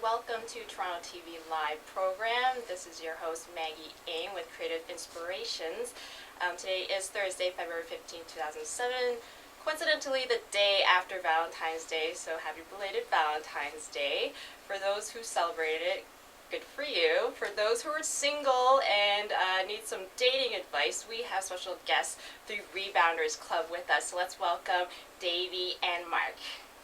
welcome to Toronto TV Live program. This is your host Maggie with Creative Inspirations. Today is Thursday, February 15, 2007. Coincidentally, the day after Valentine's Day, so happy belated Valentine's Day. For those who celebrated it, good for you. For those who are single and need some dating advice, we have special guests, the Rebounders Club, with us. So let's welcome Davey and Mark.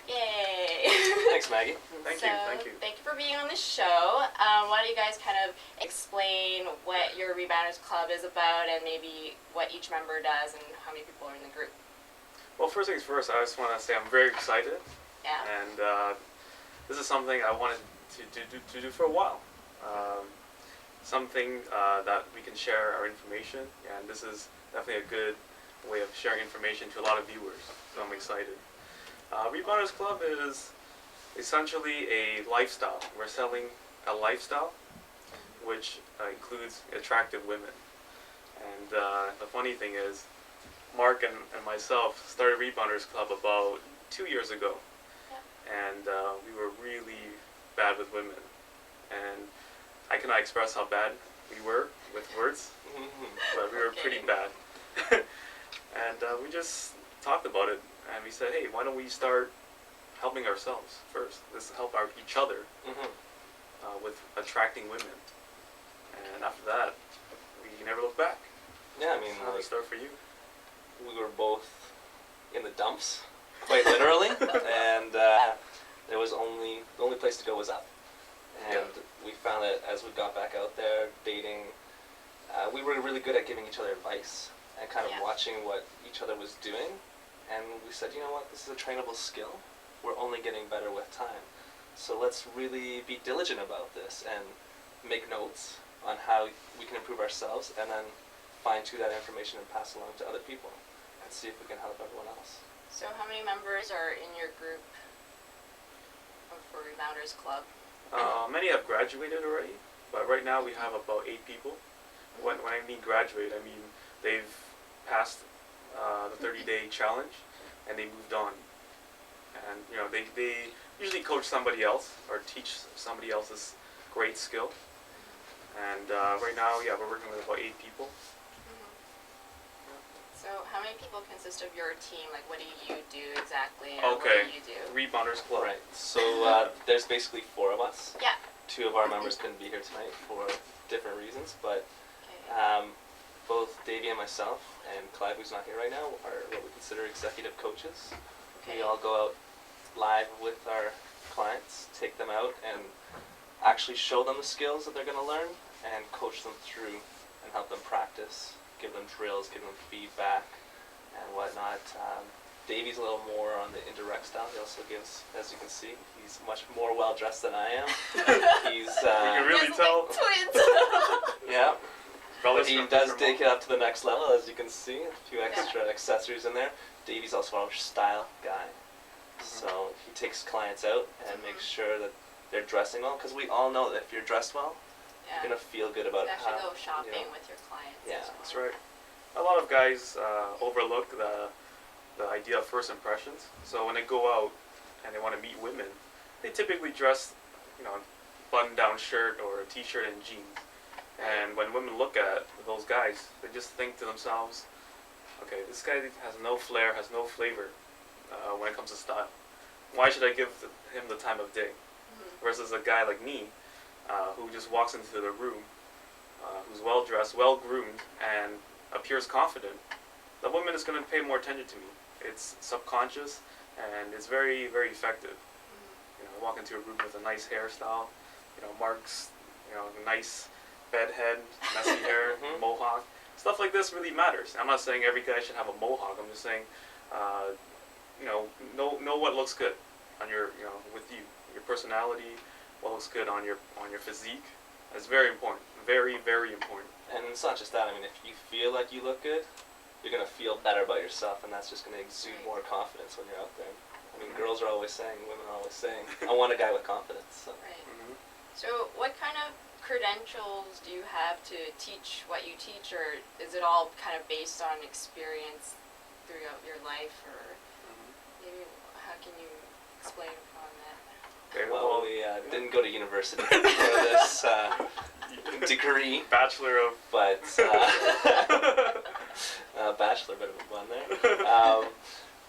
Yay! Thanks, Maggie. Thank you for being on the show. Why don't you guys kind of explain what your Rebounders Club is about and maybe what each member does and how many people are in the group? Well, first things first, I just want to say I'm very excited. Yeah. And this is something I wanted to do for a while. Something that we can share our information, and this is definitely a good way of sharing information to a lot of viewers, so I'm excited. Rebounders Club is essentially a lifestyle. We're selling a lifestyle which includes attractive women. And the funny thing is, Mark and myself started Rebounders Club about 2 years ago. Yeah. And we were really bad with women. And I cannot express how bad we were with words, but we were pretty bad. And we just talked about it. And we said, hey, why don't we start helping ourselves first? Let's help each other with attracting women. And after that, we never looked back. Yeah, I mean, how did it start for you? We were both in the dumps, quite literally, and the only place to go was up. And we found that as we got back out there dating, we were really good at giving each other advice and kind of watching what each other was doing. And we said, you know what, this is a trainable skill. We're only getting better with time. So let's really be diligent about this and make notes on how we can improve ourselves and then fine-tune that information and pass along to other people and see if we can help everyone else. So how many members are in your group for Rebounders Club? Many have graduated already, but right now we have about 8 people. When I mean graduate, I mean they've passed the 30-day challenge, and they moved on. And you know, they usually coach somebody else or teach somebody else's great skill. And right now, we're working with about 8 people. So how many people consist of your team? Like, what do you do exactly? And what do you do? Rebounders Club. Right. So there's basically 4 of us. Yeah. 2 of our members couldn't be here tonight for different reasons, but both Davey and myself and Clive, who's not here right now, are what we consider executive coaches. Okay. We all go out live with our clients, take them out and actually show them the skills that they're going to learn and coach them through and help them practice, give them drills, give them feedback and whatnot. Davey's a little more on the indirect style. He also gives, as you can see, he's much more well-dressed than I am. He's you can really tell. Twins. Yeah. But he does take it up to the next level, as you can see. A few extra accessories in there. Davey's also our style guy. So he takes clients out and makes sure that they're dressing well, because we all know that if you're dressed well, you're going to feel good about you how... actually go shopping with your clients. Yeah, that's right. A lot of guys overlook the idea of first impressions. So when they go out and they want to meet women, they typically dress, button-down shirt or a t-shirt and jeans. And when women look at those guys, they just think to themselves, okay, this guy has no flair, has no flavor when it comes to style. Why should I give him the time of day? Versus a guy like me, who just walks into the room, who's well-dressed, well-groomed, and appears confident, the woman is going to pay more attention to me. It's subconscious, and it's very, very effective. I walk into a room with a nice hairstyle, Mark's, nice bedhead, messy hair, mohawk. Stuff like this really matters. I'm not saying every guy should have a mohawk. I'm just saying, know what looks good on your, with you, your personality, what looks good on your physique. That's very important. Very, very important. And it's not just that. I mean, if you feel like you look good, you're going to feel better about yourself, and that's just going to exude more confidence when you're out there. I mean, girls are always saying, women are always saying, I want a guy with confidence. So. Right. So what kind of credentials do you have to teach what you teach, or is it all kind of based on experience throughout your life, or maybe how can you explain upon that? Okay, Well, we didn't go to university for this degree, Bachelor of. but bachelor, bit of a pun there.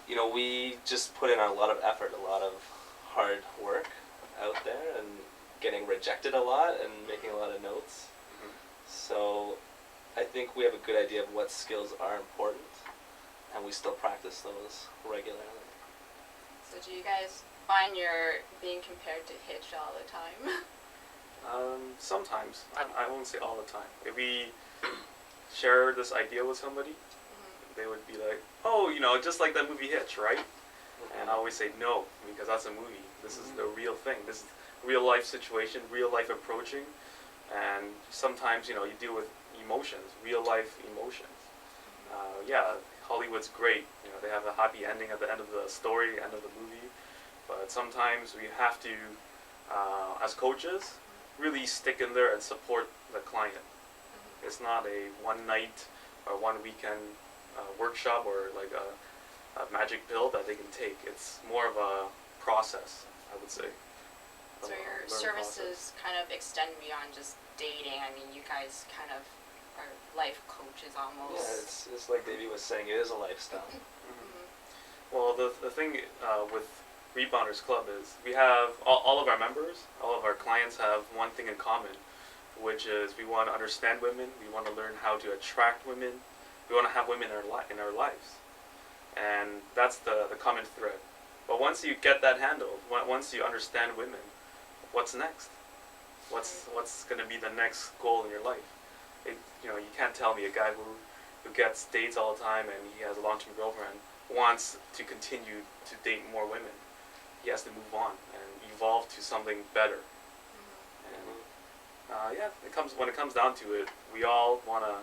You know, we just put in a lot of effort, a lot of hard work out there, and getting rejected a lot and making a lot of notes. Mhm. So I think we have a good idea of what skills are important, and we still practice those regularly. So do you guys find you're being compared to Hitch all the time? Sometimes. I won't say all the time. If we share this idea with somebody, they would be like, oh, you know, just like that movie Hitch, right? And I always say no, because that's a movie. This is the real thing. This is real life situation, real life approaching. And sometimes, you know, you deal with emotions, real life emotions. Yeah, Hollywood's great. You know, they have a happy ending at the end of the story, end of the movie. But sometimes we have to, as coaches, really stick in there and support the client. It's not a one night or one weekend workshop or like a magic pill that they can take. It's more of a process, I would say. So your services kind of extend beyond just dating. I mean, you guys kind of are life coaches almost. Yeah, it's like Davey was saying, it is a lifestyle. Well, the thing with Rebounders Club is we have all of our members, all of our clients have one thing in common, which is we want to understand women, we want to learn how to attract women, we want to have women in our lives. And that's the common thread. But once you get that handled, once you understand women, what's next? What's going to be the next goal in your life? You know, you can't tell me a guy who gets dates all the time and he has a long-term girlfriend wants to continue to date more women. He has to move on and evolve to something better. And yeah, when it comes down to it, we all want to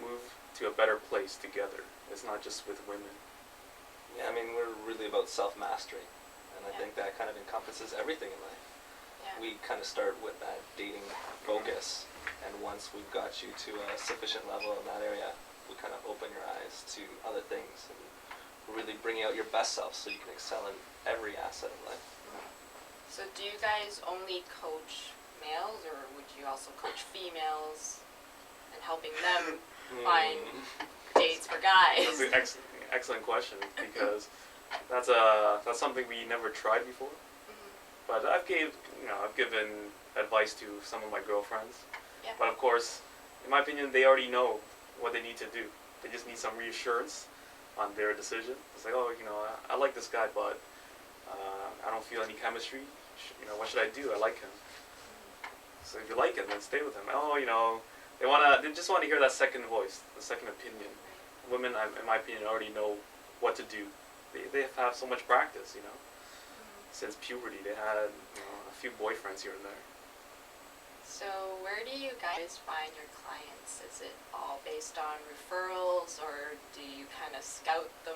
move to a better place together. It's not just with women. Yeah, I mean, we're really about self-mastery, and I Yeah. think that kind of encompasses everything in life. Yeah. We kind of start with that dating focus, and once we've got you to a sufficient level in that area, we kind of open your eyes to other things and really bring out your best self so you can excel in every asset of life. So do you guys only coach males, or would you also coach females and helping them find dates for guys? That's an excellent question, because that's something we never tried before. But I've given advice to some of my girlfriends. Yeah. But of course, in my opinion, they already know what they need to do. They just need some reassurance on their decision. It's like, oh, you know, I like this guy, but I don't feel any chemistry. You know, what should I do? I like him. So if you like him, then stay with him. Oh, you know, they just want to hear that second voice, the second opinion. Women, in my opinion, already know what to do. They have so much practice, you know. Since puberty, they had a few boyfriends here and there. So where do you guys find your clients? Is it all based on referrals, or do you kind of scout them?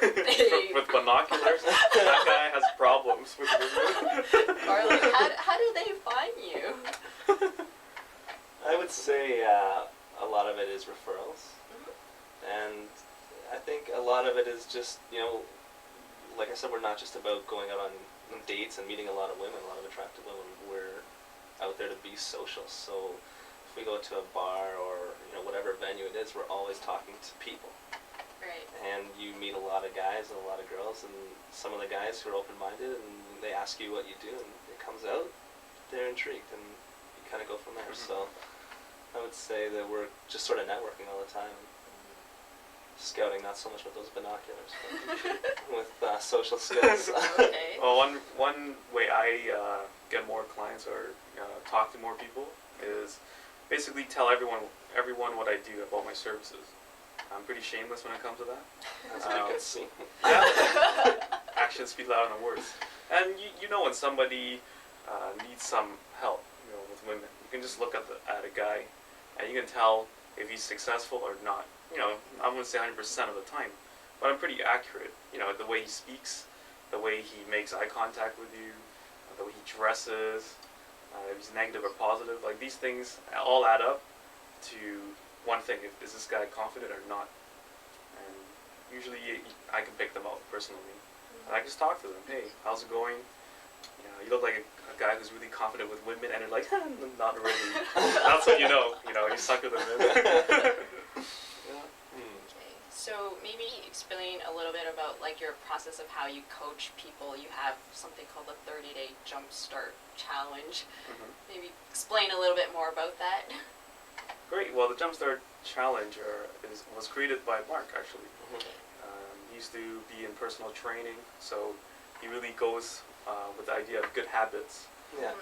Or they... with binoculars? That guy has problems with women. Or like, how do they find you? I would say a lot of it is referrals, and I think a lot of it is just, you know, like I said, we're not just about going out on dates and meeting a lot of women, a lot of attractive women. We're out there to be social. So if we go to a bar or, you know, whatever venue it is, we're always talking to people. Right. And you meet a lot of guys and a lot of girls, and some of the guys who are open-minded, and they ask you what you do, and it comes out, they're intrigued, and you kind of go from there. So I would say that we're just sort of networking all the time. Scouting, not so much with those binoculars, but with social skills. Okay. Well, one way I get more clients or talk to more people is basically tell everyone what I do about my services. I'm pretty shameless when it comes to that. As you can see. Actions speak louder than words. And you know when somebody needs some help, you know, with women, you can just look at a guy, and you can tell if he's successful or not. You know, I wouldn't say 100% of the time, but I'm pretty accurate. You know, the way he speaks, the way he makes eye contact with you, the way he dresses, if he's negative or positive. Like, these things all add up to one thing: is this guy confident or not? And usually I can pick them out personally. And I just talk to them. Hey, how's it going? you look like a guy who's really confident with women, and you're like, not really. That's when you know, you suck with the women. Yeah. Okay. So maybe explain a little bit about like your process of how you coach people. You have something called the 30-day Jumpstart Challenge. Mhm. Maybe explain a little bit more about that. Great. Well, the Jumpstart Challenge was created by Mark, actually. He used to be in personal training, so he really goes with the idea of good habits. Yeah.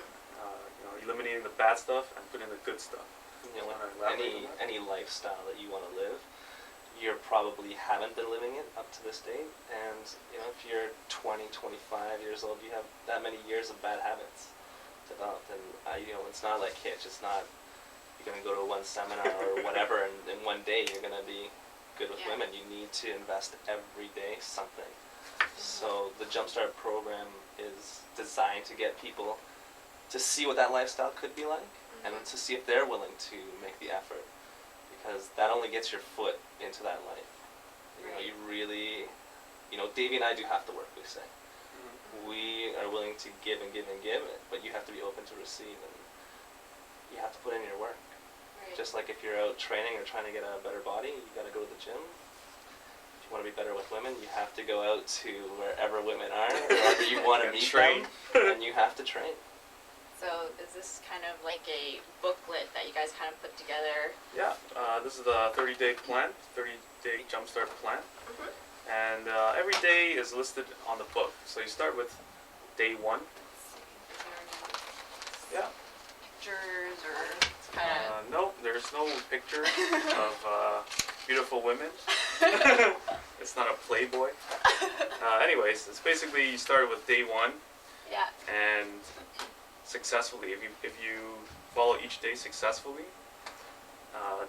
Eliminating the bad stuff and putting in the good stuff. You know, Wanna elaborate on that? any lifestyle that you want to live, you probably haven't been living it up to this date. And if you're 20, 25 years old, you have that many years of bad habits developed. And it's not like Hitch. It's not you're gonna go to one seminar or whatever, and in one day you're gonna be good with Yeah. women. You need to invest every day something. So the Jumpstart program is designed to get people to see what that lifestyle could be like, and to see if they're willing to make the effort, because that only gets your foot into that life. You really, Davey and I do have to work, we say. We are willing to give and give and give it, but you have to be open to receive, and you have to put in your work. Right. Just like if you're out training or trying to get a better body, you got to go to the gym. If you want to be better with women, you have to go out to wherever women are, wherever you want to And meet train. them, and you have to train. So is this kind of like a booklet that you guys kind of put together? Yeah, this is the 30-day plan, 30-day Jumpstart plan. And every day is listed on the book. So you start with day 1. Yeah. Pictures or kind of. Nope, there's no pictures of beautiful women. It's not a Playboy. Anyways, it's basically you start with day 1 Yeah. and successfully. If you follow each day successfully,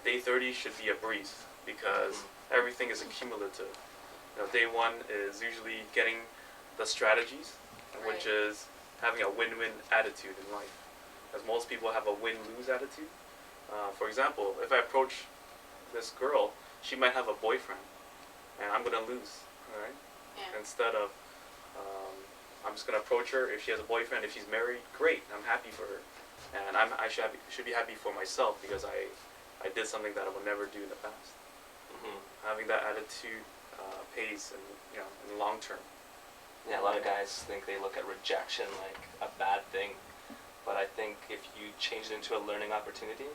day 30 should be a breeze because everything is accumulative. Day 1 is usually getting the strategies, which is having a win-win attitude in life. As most people have a win-lose attitude. For example, if I approach this girl, she might have a boyfriend, and I'm gonna lose. All right. Yeah. Instead of I'm just gonna approach her. If she has a boyfriend, if she's married, great. I'm happy for her, and I should be happy for myself because I did something that I would never do in the past. Having that attitude pays in in the long term. Yeah, a lot of guys think they look at rejection like a bad thing, but I think if you change it into a learning opportunity,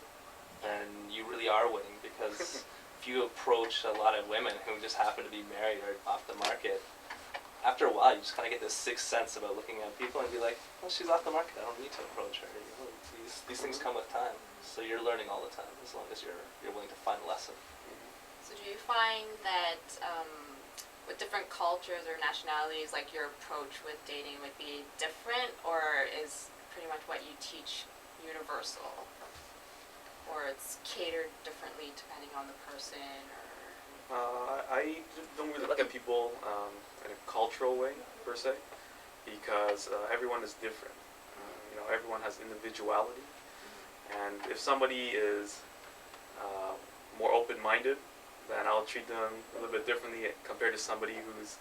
then you really are winning, because if you approach a lot of women who just happen to be married or off the market, after a while you just kind of get this sixth sense about looking at people and be like, well, she's off the market, I don't need to approach her. These things come with time, so you're learning all the time as long as you're willing to find a lesson. So do you find that with different cultures or nationalities, like your approach with dating would be different, or is pretty much what you teach universal, or it's catered differently depending on the person? Or I don't really look at people in a cultural way per se, because everyone is different. Everyone has individuality, and if somebody is more open-minded, then I'll treat them a little bit differently compared to somebody who's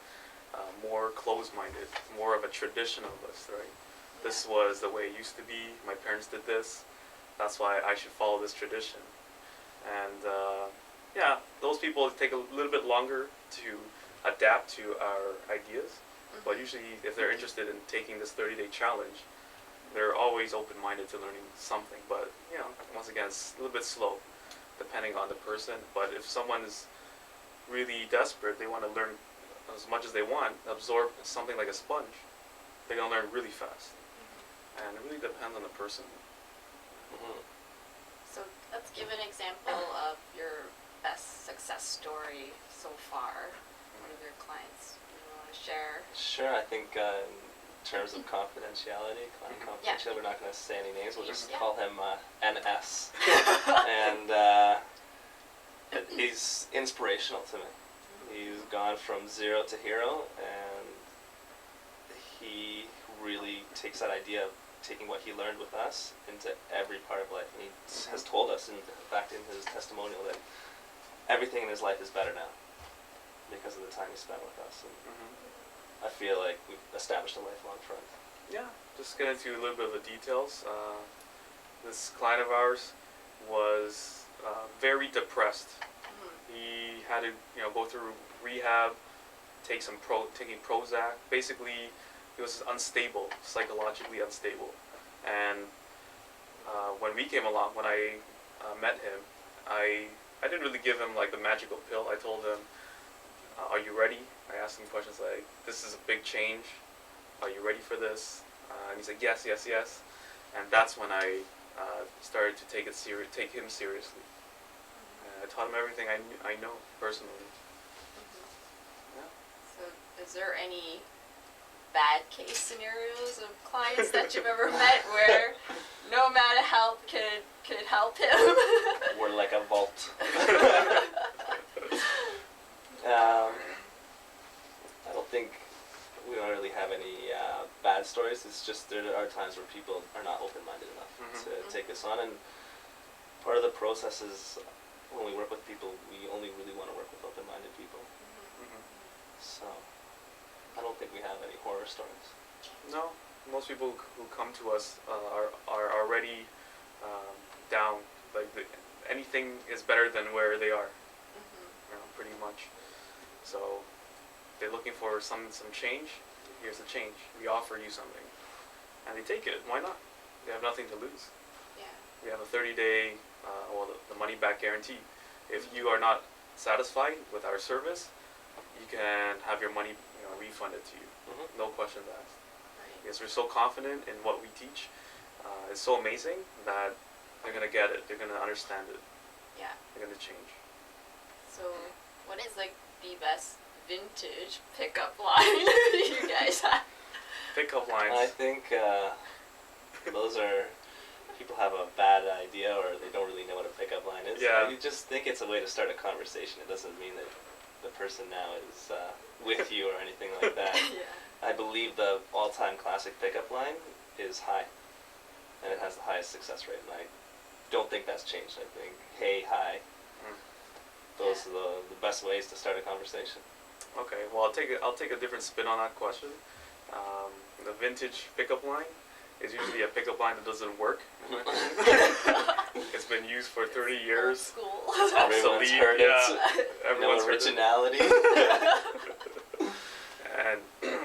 more closed-minded, more of a traditionalist, right? This was the way it used to be. My parents did this. That's why I should follow this tradition. And those people take a little bit longer to adapt to our ideas. But usually, if they're interested in taking this 30-day challenge, they're always open-minded to learning something. But once again, it's a little bit slow, depending on the person. But if someone is really desperate, they want to learn as much as they want, absorb something like a sponge, they're going to learn really fast. And it really depends on the person. So let's give an example of your best success story so far. One of your clients you want to share? Sure, I think in terms of confidentiality, client confidentiality, we're not going to say any names, we'll just call him NS. And he's inspirational to me. He's gone from zero to hero, and he really takes that idea of taking what he learned with us into every part of life. And he has told us, in fact, in his testimonial, that everything in his life is better now because of the time he spent with us. And I feel like we've established a lifelong friend. Yeah, just get into a little bit of the details. This client of ours was very depressed. He had to, go through rehab, taking Prozac. Basically, he was unstable, psychologically unstable. And when we came along, when I met him, I didn't really give him like the magical pill. I told him, "Are you ready?" I asked him questions like, "This is a big change. Are you ready for this?" And he said, "Yes, yes, yes." And that's when I started to take him seriously. I taught him everything I know personally. Yeah. So, is there any bad case scenarios of clients that you've ever met where no amount of help could help him? We're like a vault. I don't think we don't really have any bad stories. It's just there are times where people are not open-minded enough to take this on, and part of the process is when we work with people, we only really want to work with open-minded people. So I don't think we have any horror stories. No, most people who come to us are already down. Like anything is better than where they are, pretty much. So they're looking for some change. Here's the change. We offer you something, and they take it. Why not? They have nothing to lose. Yeah. We have a 30-day, the money-back guarantee. If you are not satisfied with our service, you can have your money, refunded to you. No questions asked. Right. Because we're so confident in what we teach. It's so amazing that they're gonna get it. They're gonna understand it. Yeah. They're gonna change. So, what is like the best vintage pickup line you guys have? Pickup lines. I think those are, people have a bad idea or they don't really know what a pickup line is. Yeah. You just think it's a way to start a conversation. It doesn't mean that the person now is with you or anything like that. Yeah. I believe the all-time classic pickup line is hi, and it has the highest success rate, and I don't think that's changed. I think hey, hi, those are the best ways to start a conversation. Okay. Well, I'll take a different spin on that question. The vintage pickup line is usually a pickup line that doesn't work. It's been used for 30 years. Old school. Everyone's heard it. Everyone's No heard it. originality. And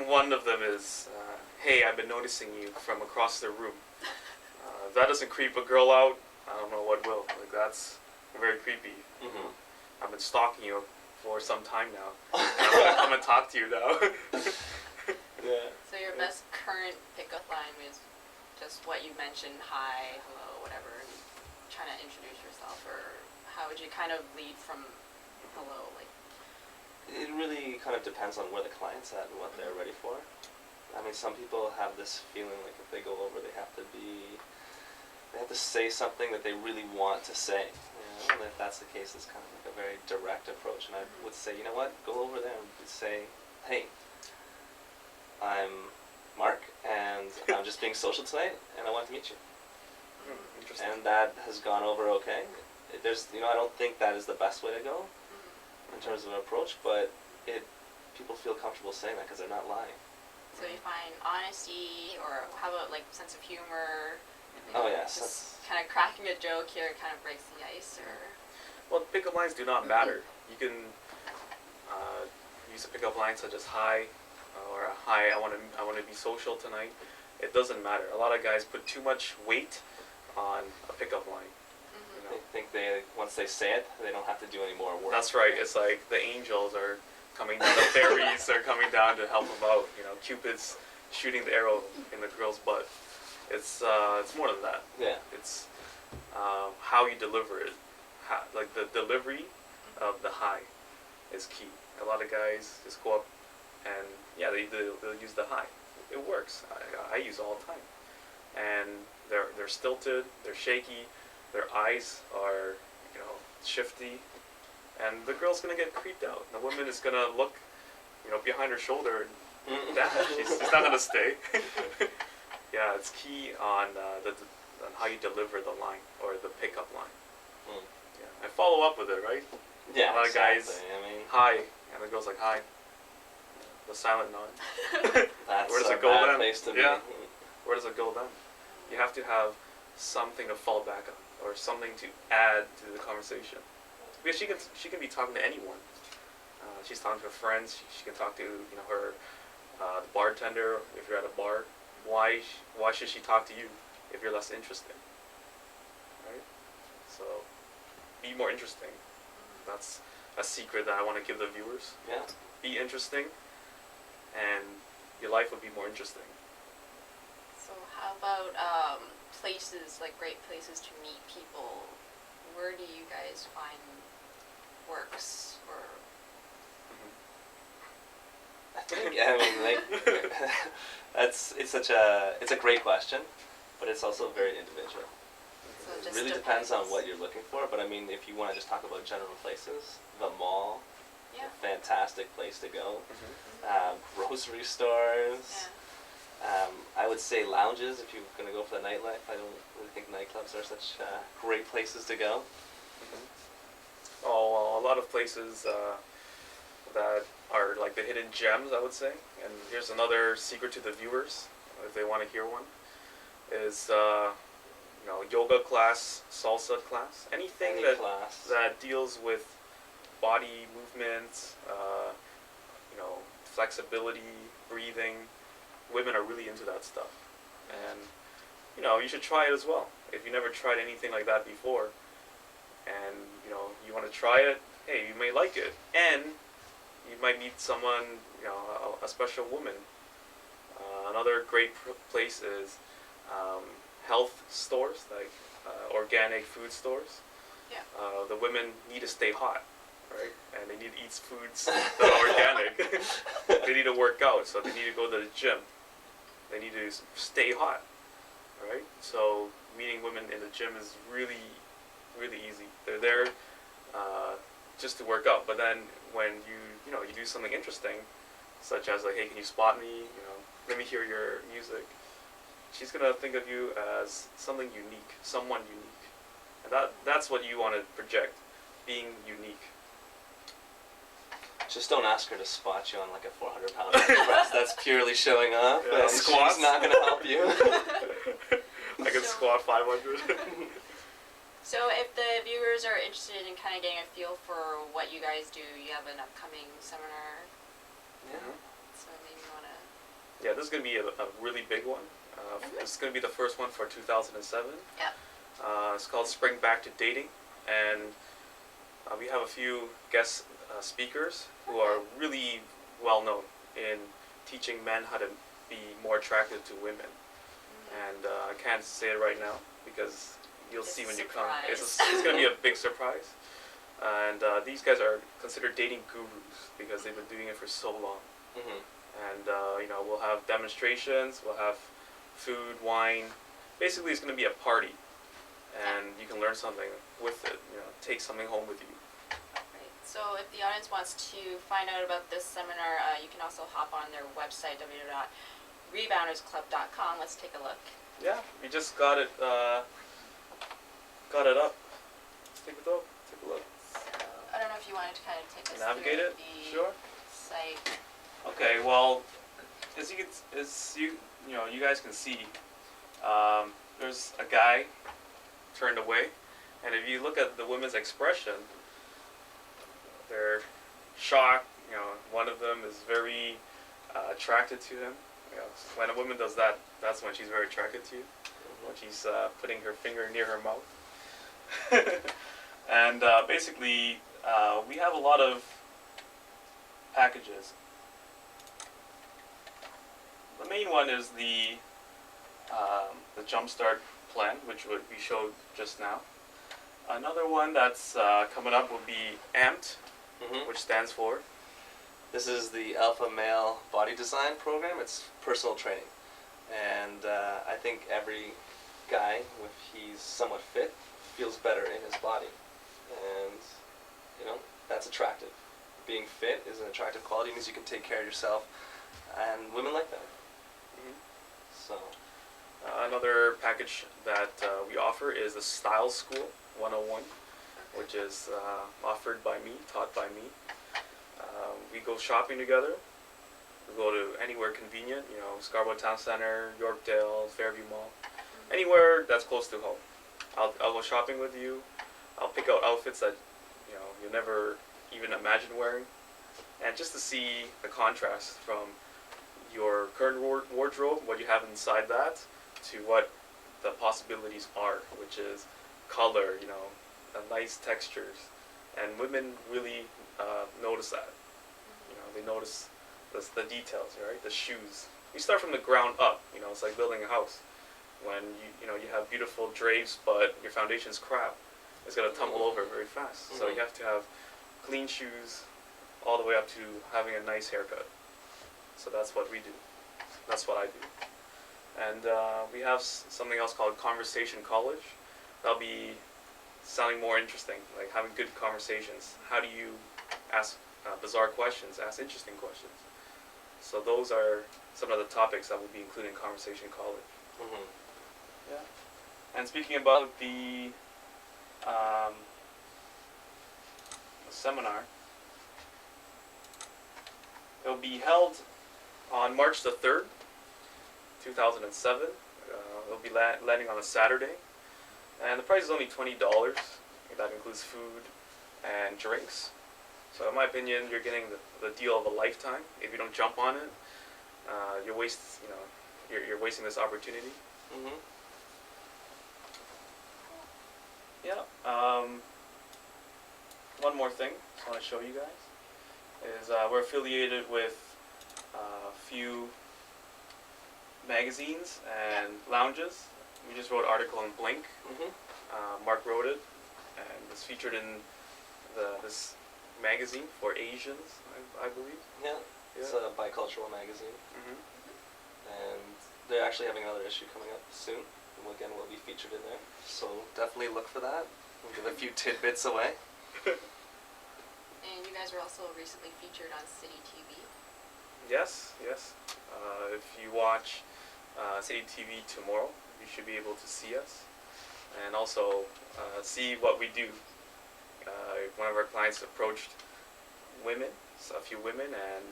one of them is, "Hey, I've been noticing you from across the room." If that doesn't creep a girl out, I don't know what will. Like that's very creepy. I've been stalking you for some time now. I'm gonna come and talk to you now. Yeah. So your best current pickup line is just what you mentioned, hi, hello, whatever, and trying to introduce yourself, or how would you kind of lead from hello, like? It really kind of depends on where the client's at and what they're ready for. I mean, some people have this feeling like if they go over, they have to say something that they really want to say. And if that's the case, it's kind of like a very direct approach. And I would say, you know what, go over there and say, hey, I'm Mark, and I'm just being social tonight, and I want to meet you. Interesting. And that has gone over okay. There's, I don't think that is the best way to go in terms of an approach, but people feel comfortable saying that because they're not lying. So you find honesty, or how about like sense of humor? Oh yes. Just kind of cracking a joke here kind of breaks the ice, or. Well, pickup lines do not matter. You can use a pickup line such as hi, or hi, I want to be social tonight. It doesn't matter. A lot of guys put too much weight on a pickup line. They think once they say it, they don't have to do any more work. That's right. It's like the angels are coming down, the fairies are coming down to help them out. Cupid's shooting the arrow in the girl's butt. It's more than that. Yeah. It's how you deliver it. Like the delivery of the hi is key. A lot of guys just go up and they'll use the hi. It works. I use it all the time. And they're stilted. They're shaky. Their eyes are shifty. And the girl's gonna get creeped out. The woman is gonna look behind her shoulder and damn, she's not gonna stay. Yeah, it's key on how you deliver the line or the pickup line. Yeah, and follow up with it, right? Yeah, a lot exactly. of guys, I mean, hi, and the girl's like, hi. The silent nod. that's Where does a it go bad then? place to be. Yeah. where does it go then? You have to have something to fall back on, or something to add to the conversation. Because she can be talking to anyone. She's talking to her friends. She can talk to her the bartender if you're at a bar. Why should she talk to you if you're less interesting? Right? So be more interesting. That's a secret that I want to give the viewers. Yeah. Be interesting, and your life will be more interesting. So how about places, like great places to meet people? Where do you guys find works or? I mean, like, it's a great question, but it's also very individual. So It just really depends on what you're looking for, but I mean, if you want to just talk about general places, the mall, Yeah. a fantastic place to go. Mm-hmm. Grocery stores. Yeah. I would say lounges if you're going to go for the nightlife. I don't really think nightclubs are such great places to go. Mm-hmm. Oh, well, a lot of places that are like the hidden gems, I would say. And here's another secret to the viewers, if they want to hear one, is yoga class, salsa class, anything Any that class. that deals with body movement, flexibility, breathing. Women are really into that stuff, and you should try it as well. If you never tried anything like that before, and you want to try it, hey, you may like it, and you might meet someone, a special woman. Another great place is health stores, like organic food stores. Yeah. The women need to stay hot, right? And they need to eat foods that are organic. They need to work out, so they need to go to the gym. They need to stay hot, right? So meeting women in the gym is really, really easy. They're there just to work out. But then when you do something interesting, such as like, hey, can you spot me? Let me hear your music. She's gonna think of you as something unique, someone unique, and that's what you want to project, being unique. Just don't ask her to spot you on like a 400-pound press. That's purely showing off, Yeah, and squats. she's not going to help you. I can squat 500. So if the viewers are interested in kind of getting a feel for what you guys do, you have an upcoming seminar. Yeah. So maybe you want to. Yeah, this is gonna be a really big one. This is gonna be the first one for 2007. Yeah. It's called Spring Back to Dating, and we have a few guest speakers who are really well known in teaching men how to be more attractive to women. And I can't say it right now because you'll It's see when a you come. It's surprise. going to be a big surprise. And these guys are considered dating gurus because they've been doing it for so long. Mm-hmm. And we'll have demonstrations, we'll have food, wine. Basically, it's going to be a party, and you can learn something with it. Take something home with you. Right. So if the audience wants to find out about this seminar, you can also hop on their website, www.reboundersclub.com. Let's take a look. Yeah, we just got it up. Take a look. So I don't know if you wanted to kind of take us Navigate through it. the Sure. site. Okay. Well, as you guys can see, there's a guy turned away, and if you look at the women's expression, they're shocked. One of them is very attracted to him. When a woman does that, that's when she's very attracted to you. When she's putting her finger near her mouth. And basically, we have a lot of packages. The main one is the Jumpstart plan, which we showed just now. Another one that's coming up will be AMPed, Mm-hmm. which stands for. This is the Alpha Male Body Design Program. It's personal training. And I think every guy, if he's somewhat fit, feels better in his body. And, that's attractive. Being fit is an attractive quality. It means you can take care of yourself. And women like that. Mhm. So, Another package that we offer is the Style School 101, which is offered by me, taught by me. We go shopping together, We go to anywhere convenient, you know, Scarborough Town Center, Yorkdale, Fairview Mall, anywhere that's close to home. I'll go shopping with you. I'll pick out outfits that, you know, you'll never even imagine wearing, and just to see the contrast from your current wardrobe, what you have inside that, to what the possibilities are, which is color, you know, nice textures, and women really notice that. You know, they notice the details, right? The shoes. You start from the ground up. You know, it's like building a house. When you have beautiful drapes, but your foundation's crap, it's gonna tumble over very fast. So you have to have clean shoes, all the way up to having a nice haircut. So that's what we do. That's what I do. And we have something else called Conversation College. That'll be sounding more interesting, like having good conversations. How do you ask bizarre questions, ask interesting questions? So those are some of the topics that will be included in Conversation College. Yeah. And speaking about the seminar, it will be held on March the 3rd, 2007. It'll be landing on a Saturday. And the price is only $20. That includes food and drinks. So in my opinion, you're getting the deal of a lifetime. If you don't jump on it, you're wasting this opportunity. Yeah. One more thing I want to show you guys is we're affiliated with a few magazines and lounges. We just wrote an article in Blink. Mark wrote it, and it's featured in this magazine for Asians, I believe. Yeah. It's a bicultural magazine. And they're actually having another issue coming up soon. And again, we'll be featured in there. So definitely look for that. We'll give a few tidbits away. And you guys were also recently featured on City TV. Yes. If you watch City TV tomorrow, you should be able to see us, and also see what we do. One of our clients approached a few women, and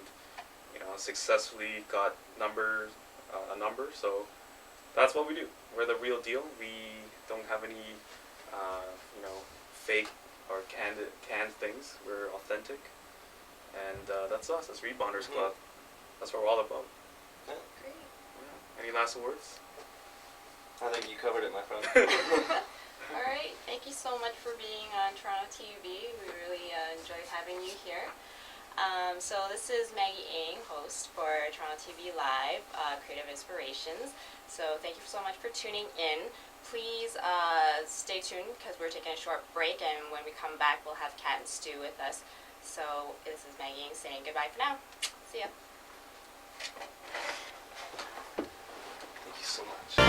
successfully got a number. So that's what we do. We're the real deal. We don't have any fake or canned things. We're authentic, and that's us. That's Rebounders Club. That's what we're all about. Yeah. Great. Yeah. Any last words? I think you covered it, my friend. All right. Thank you so much for being on Toronto TV. We really enjoyed having you here. So this is Maggie Ng, host for Toronto TV Live, Creative Inspirations. So thank you so much for tuning in. Please stay tuned because we're taking a short break, and when we come back, we'll have Kat and Stu with us. So this is Maggie Ng saying goodbye for now. See ya. Thank you so much.